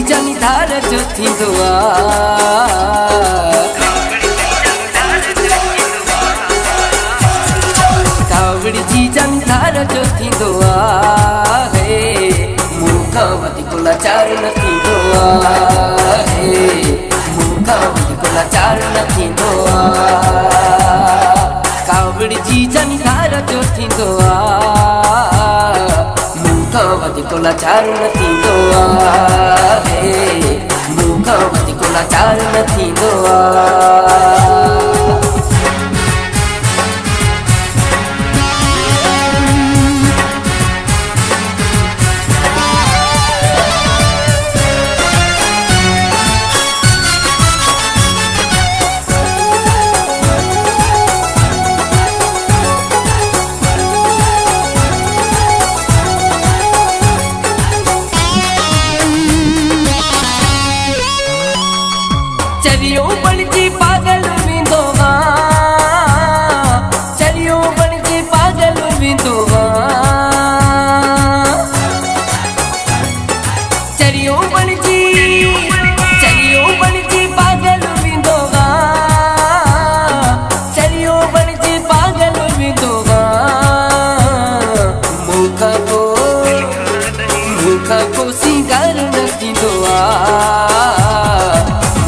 जानी धार जो थी दुआ कावड़ी जी जानी धार जो थी दुआ है मुखावती को लाचार न थी दुआ है मुखावती को लाचार न थी दुआ कावड़ी जी जानी धार जो थी दुआ मुखावती को लाचार न थी दुआ मुखावती को लाचार न थी दुआ चलियो बनजी पागल विंदोगा चलियो बनजी पागल विंदोगा चलियो बनजी पागल विंदोगा चलियो बनजी पागल विंदोगा मुखा को सिंगार नथी दोआ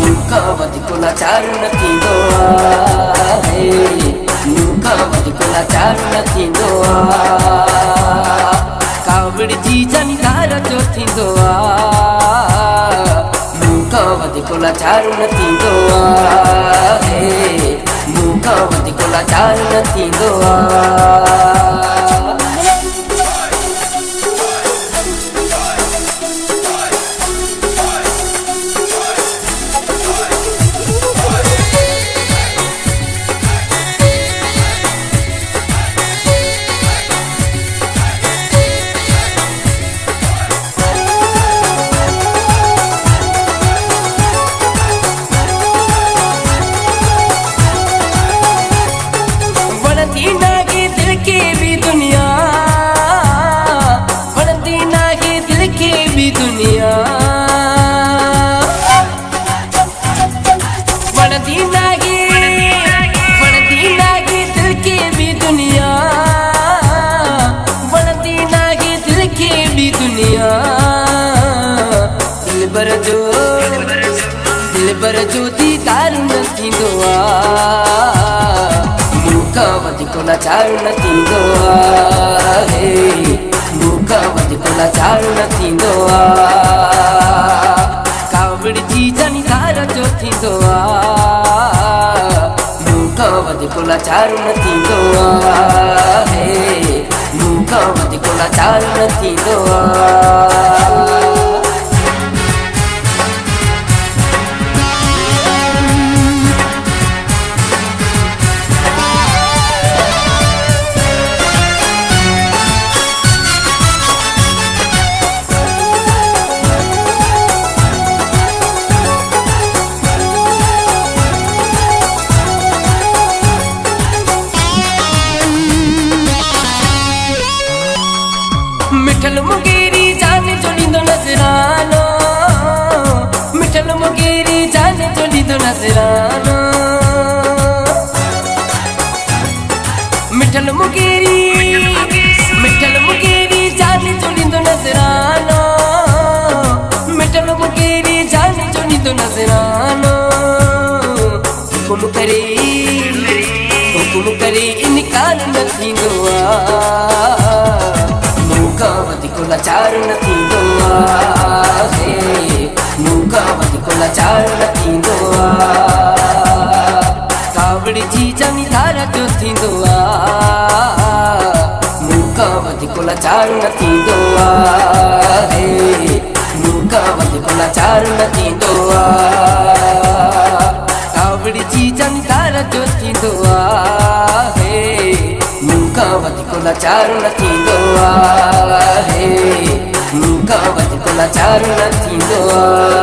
मुखावती को लाचार न थी दुआ है मुखावती को लाचार न थी दुआ कावड़ी जी जानी धार जो थी दुआ मुखावती को लाचार न थी दुआ है मुखावती को लाचार न थी दुआ दुनिया बढ़ती नागी दिल की भी दुनिया बढ़ती नागी दिल की भी दुनिया दिल बर जो दीदार न थी दुआ मुखावती को लाचार न थी दुआ है मुखावती को लाचार न थी दुआ कावड़ी जी जानी धार जो थी दुआ मुखावती को लाचार न थी दुआ है मुखावती को लाचार न थी दुआ मिठल मुगेरी जाने चोली तो नजरानो मिठल मुगेरी जाने चोली तो नजरानो मिठल मुगेरी जाने चोली तो नजरानो मिठल मुगेरी जाने चोली तो नजरानो हुकुम करे इनकार न थी दुआ मुखावती को लाचार न थी दुआ है मुखावती को लाचार न थी दुआ कावड़ी जी जानी धार जो थी दुआ मुखावती को लाचार न थी दुआ है मुखावती को लाचार न थी दुआ मूंखां वधीक लाचार न थींदो आहे, मूंखां वधीक लाचार न थींदो आहे।